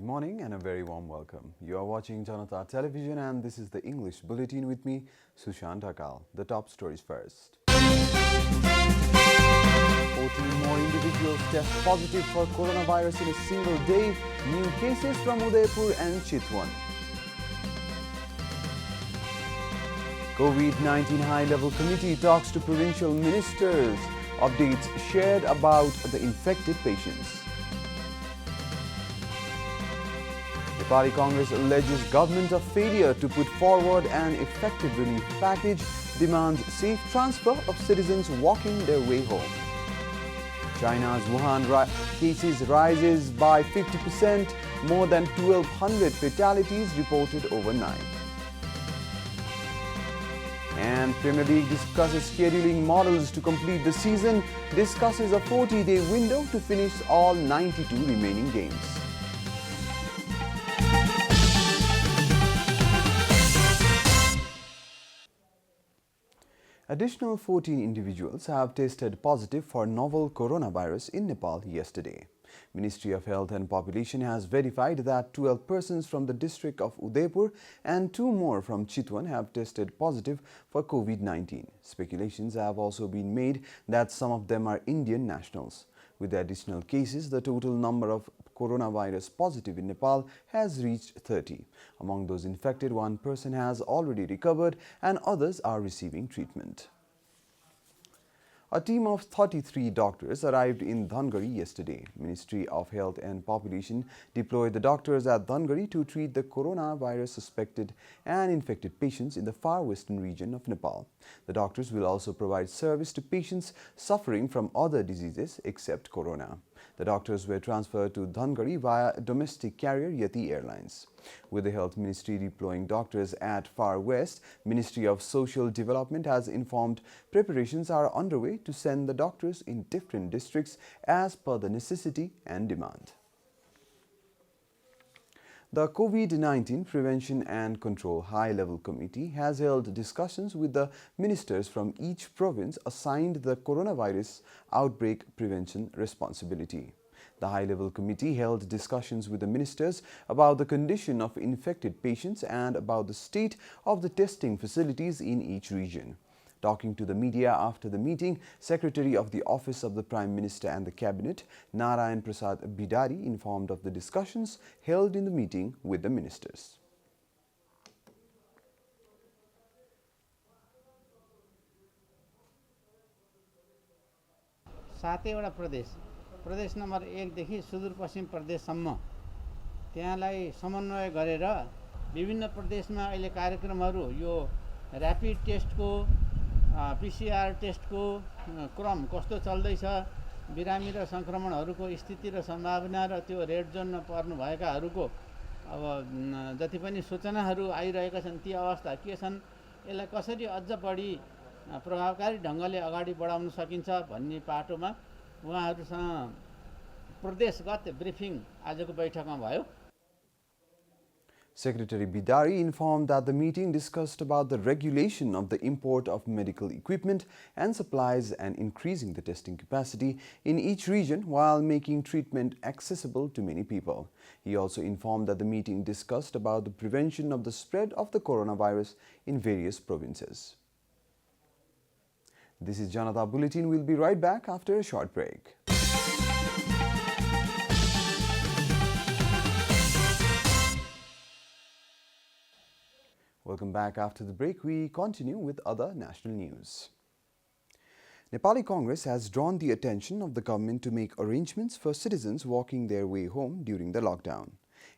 morning and a very warm welcome. You are watching JanataTelevision and this is the English Bulletin with me, Sushant Akal. The top stories first. 14 more individuals test positive for coronavirus in a single day. New cases from Udaipur and Chitwan. COVID-19 High-Level Committee talks to provincial ministers. Updates shared about the infected patients. Nepali Congress alleges government of failure to put forward an effective relief package, demands safe transfer of citizens walking their way home. China's Wuhan cases rises by 50%, more than 1,200 fatalities reported overnight. And Premier League discusses scheduling models to complete the season, discusses a 40-day window to finish all 92 remaining games. Additional 14 individuals have tested positive for novel coronavirus in Nepal yesterday. Ministry of Health and Population has verified that 12 persons from the district of Udaipur and 2 more from Chitwan have tested positive for COVID-19. Speculations have also been made that some of them are Indian nationals. With the additional cases, the total number of coronavirus positive in Nepal has reached 30. Among those infected, 1 person has already recovered and others are receiving treatment. A team of 33 doctors arrived in Dhangari yesterday. Ministry of Health and Population deployed the doctors at Dhangari to treat the coronavirus suspected and infected patients in the far western region of Nepal. The doctors will also provide service to patients suffering from other diseases except corona. The doctors were transferred to Dhangari via domestic carrier Yeti Airlines. With the Health Ministry deploying doctors at Far West, Ministry of Social Development has informed preparations are underway to send the doctors in different districts as per the necessity and demand. The COVID-19 Prevention and Control High-Level Committee has held discussions with the ministers from each province assigned the coronavirus outbreak prevention responsibility. The High-Level Committee held discussions with the ministers about the condition of infected patients and about the state of the testing facilities in each region. Talking to the media after the meeting, Secretary of the Office of the Prime Minister and the Cabinet, Narayan Prasad Bidari, informed of the discussions held in the meeting with the ministers. सातैवटा प्रदेश number 1 देखि सुदूरपश्चिम प्रदेशसम्म त्यहाँलाई समन्वय गरेर विभिन्न प्रदेशमा अहिले कार्यक्रमहरू यो rapid टेस्टको PCR टेस्टको क्रम कस्तो चल्दैछ, बिरामी र संक्रमणहरूको स्थिति र सम्भावना र त्यो रेड जोनमा पर्नु भएकाहरूको अब जति पनि सूचनाहरू आइरहेका छन् ती अवस्था के छन्, यसलाई कसरी अझ बढी प्रभावकारी ढंगले अगाडि बढाउन सकिन्छ भन्ने पाटोमा उहाँहरुसँग प्रदेशगत ब्रिफिङ आजको बैठकमा भयो। Secretary Bidari informed that the meeting discussed about the regulation of the import of medical equipment and supplies and increasing the testing capacity in each region while making treatment accessible to many people. He also informed that the meeting discussed about the prevention of the spread of the coronavirus in various provinces. This is Janata Bulletin. We'll be right back after a short break. Welcome back. After the break, we continue with other national news. Nepali Congress has drawn the attention of the government to make arrangements for citizens walking their way home during the lockdown.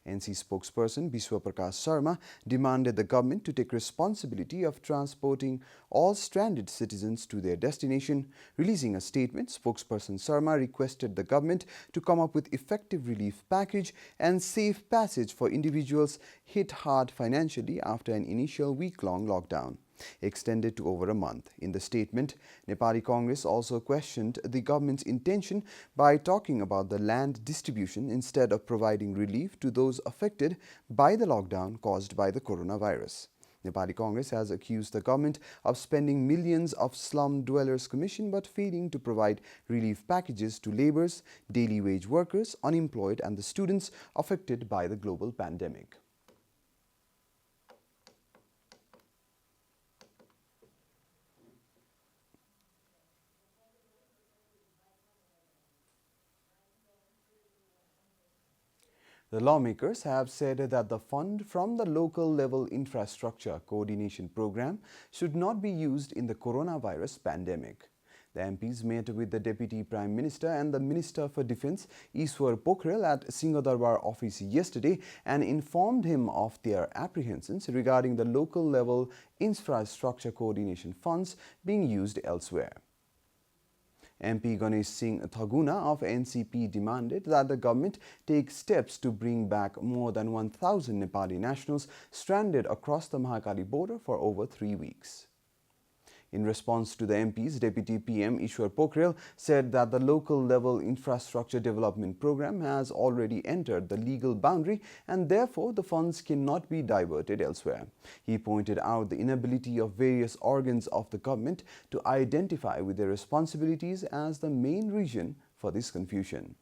NC spokesperson Biswa Prakash Sharma demanded the government to take responsibility of transporting all stranded citizens to their destination. Releasing a statement, spokesperson Sharma requested the government to come up with effective relief package and safe passage for individuals hit hard financially after an initial week-long lockdown, extended to over a month. In the statement, Nepali Congress also questioned the government's intention by talking about the land distribution instead of providing relief to those affected by the lockdown caused by the coronavirus. Nepali Congress has accused the government of spending millions of slum dwellers' commission but failing to provide relief packages to laborers, daily wage workers, unemployed and the students affected by the global pandemic. The lawmakers have said that the fund from the local level infrastructure coordination program should not be used in the coronavirus pandemic. The MPs met with the Deputy Prime Minister and the Minister for Defence, Ishwar Pokhrel, at Singhadarbar office yesterday and informed him of their apprehensions regarding the local level infrastructure coordination funds being used elsewhere. MP Ganesh Singh Thaguna of NCP demanded that the government take steps to bring back more than 1,000 Nepali nationals stranded across the Mahakali border for over 3 weeks. In response to the MPs, Deputy PM Ishwar Pokhrel said that the local level infrastructure development program has already entered the legal boundary and therefore the funds cannot be diverted elsewhere. He pointed out the inability of various organs of the government to identify with their responsibilities as the main reason for this confusion.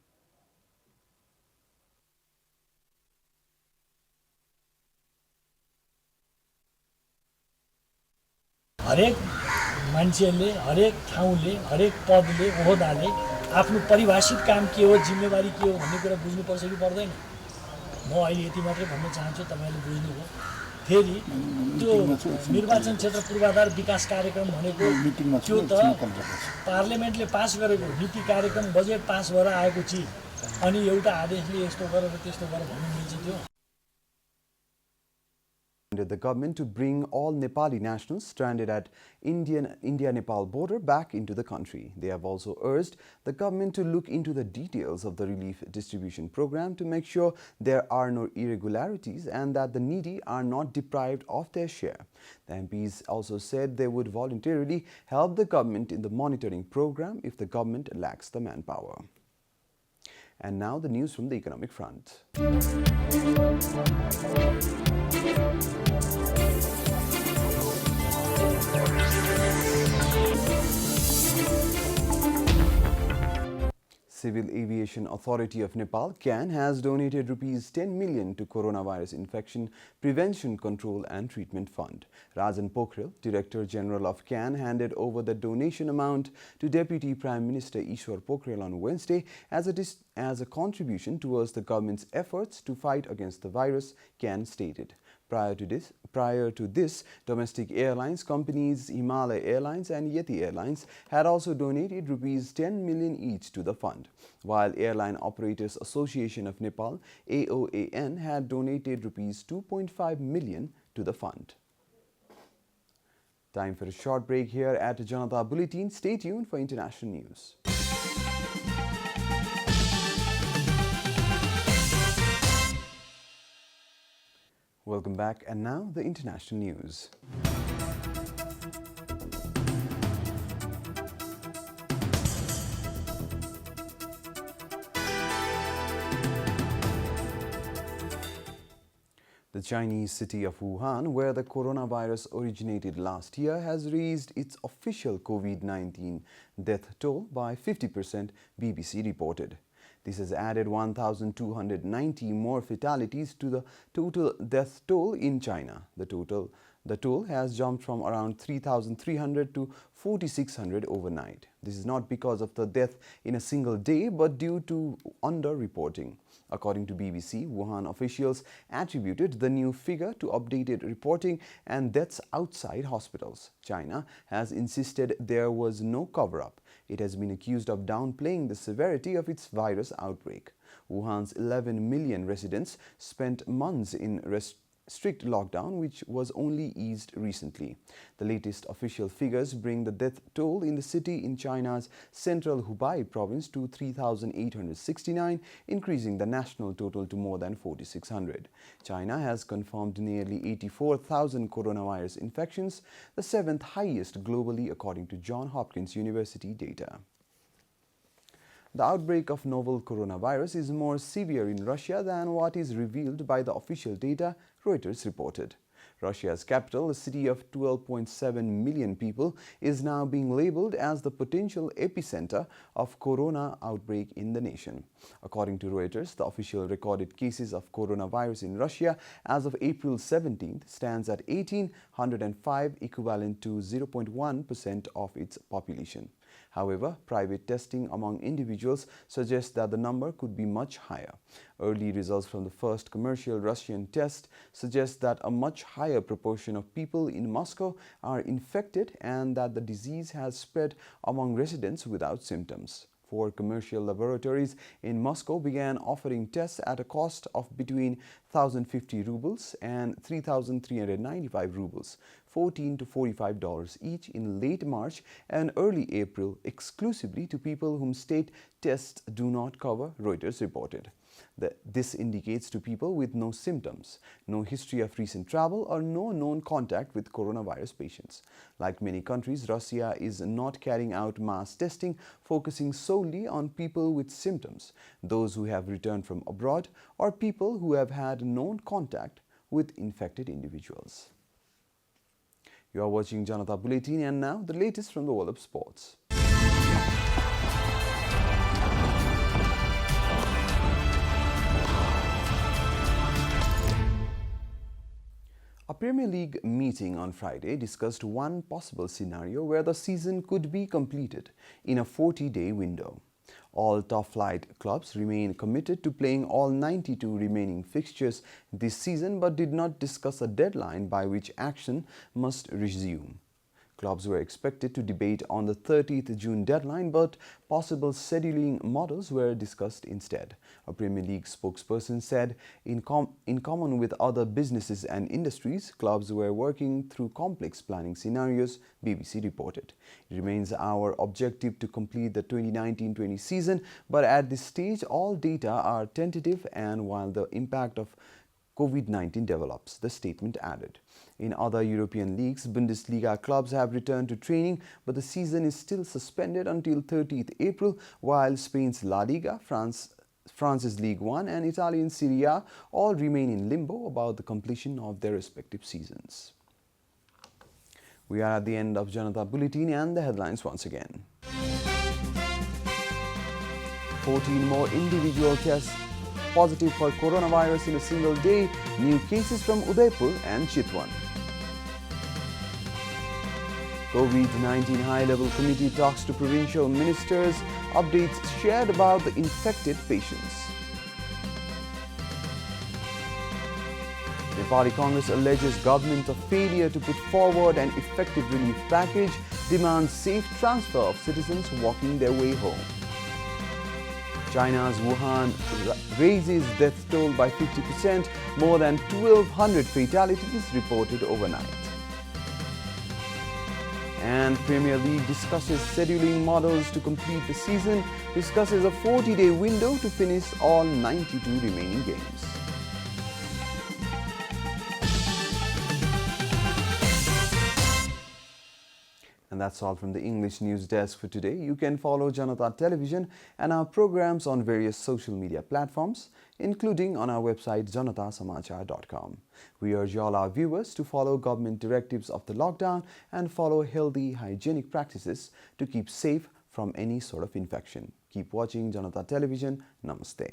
मान्छेले हरेक ठाउँले हरेक पदले ओहदाले आफ्नो परिभाषित काम के हो जिम्मेवारी के हो भन्ने कुरा बुझ्नुपर्छ कि पर्दैन म अहिले यति मात्रै भन्न चाहन्छु तपाईले बुझ्नुभयो फेरि त्यो निर्वाचन क्षेत्र पूर्वाधार विकास कार्यक्रम भनेको त्यो त पार्लियामेन्टले पास गरेको नीति कार्यक्रम बजेट पास भएर आएको चिज अनि एउटा आदेशले यस्तो गरेर त्यस्तो गरेर भन्नु मिल्छ त्यो The government to bring all Nepali nationals stranded at India-Nepal border back into the country. They have also urged the government to look into the details of the relief distribution program to make sure there are no irregularities and that the needy are not deprived of their share. The MPs also said they would voluntarily help the government in the monitoring program if the government lacks the manpower. And now the news from the economic front. Civil Aviation Authority of Nepal, CAN, has donated Rs 10 million to Coronavirus Infection Prevention Control and Treatment Fund. Rajan Pokhrel, Director General of CAN, handed over the donation amount to Deputy Prime Minister Ishwar Pokhrel on Wednesday as a contribution towards the government's efforts to fight against the virus, CAN stated. Prior to this, domestic airlines companies Himalaya Airlines and Yeti Airlines had also donated Rs 10 million each to the fund, while Airline Operators Association of Nepal (AOAN) had donated Rs 2.5 million to the fund. Time for a short break here at Janata Bulletin. Stay tuned for international news. Welcome back, and now the international news. The Chinese city of Wuhan, where the coronavirus originated last year, has raised its official COVID-19 death toll by 50%, BBC reported. This has added 1,290 more fatalities to the total death toll in China. The toll has jumped from around 3,300 to 4,600 overnight. This is not because of the death in a single day, but due to under-reporting. According to BBC, Wuhan officials attributed the new figure to updated reporting and deaths outside hospitals. China has insisted there was no cover-up. It has been accused of downplaying the severity of its virus outbreak. Wuhan's 11 million residents spent months in strict lockdown, which was only eased recently. The latest official figures bring the death toll in the city in China's central Hubei province to 3,869, increasing the national total to more than 4,600. China has confirmed nearly 84,000 coronavirus infections, the seventh highest globally according to Johns Hopkins University data. The outbreak of novel coronavirus is more severe in Russia than what is revealed by the official data, Reuters reported. Russia's capital, a city of 12.7 million people, is now being labeled as the potential epicenter of corona outbreak in the nation. According to Reuters, the official recorded cases of coronavirus in Russia as of April 17th stands at 1,805, equivalent to 0.1% of its population. However, private testing among individuals suggests that the number could be much higher. Early results from the first commercial Russian test suggest that a much higher proportion of people in Moscow are infected and that the disease has spread among residents without symptoms. 4 commercial laboratories in Moscow began offering tests at a cost of between 1,050 rubles and 3,395 rubles, $14 to $45 each, in late March and early April, exclusively to people whom state tests do not cover, Reuters reported. This indicates to people with no symptoms, no history of recent travel, or no known contact with coronavirus patients. Like many countries, Russia is not carrying out mass testing, focusing solely on people with symptoms, those who have returned from abroad, or people who have had known contact with infected individuals. You are watching Janata Bulletin, and now the latest from the world of sports. A Premier League meeting on Friday discussed one possible scenario where the season could be completed in a 40-day window. All top-flight clubs remain committed to playing all 92 remaining fixtures this season, but did not discuss a deadline by which action must resume. Clubs were expected to debate on the 30th June deadline, but possible scheduling models were discussed instead. A Premier League spokesperson said, in common with other businesses and industries, clubs were working through complex planning scenarios, BBC reported. It remains our objective to complete the 2019-20 season, but at this stage, all data are tentative, and while the impact of COVID-19 develops, the statement added. In other European leagues, Bundesliga clubs have returned to training, but the season is still suspended until 30th April, while Spain's La Liga, France's Ligue 1 and Italian Serie A all remain in limbo about the completion of their respective seasons. We are at the end of Janata Bulletin, and the headlines once again. 14 more individual tests positive for coronavirus in a single day, new cases from Udaipur and Chitwan. COVID-19 high-level committee talks to provincial ministers, updates shared about the infected patients. Nepali Congress alleges government of failure to put forward an effective relief package, demands safe transfer of citizens walking their way home. China's Wuhan raises death toll by 50%, more than 1,200 fatalities reported overnight. And Premier League discusses scheduling models to complete the season, discusses a 40-day window to finish all 92 remaining games. And that's all from the English News Desk for today. You can follow Janata Television and our programs on various social media platforms, including on our website janatasamachar.com. We urge all our viewers to follow government directives of the lockdown and follow healthy, hygienic practices to keep safe from any sort of infection. Keep watching Janata Television. Namaste.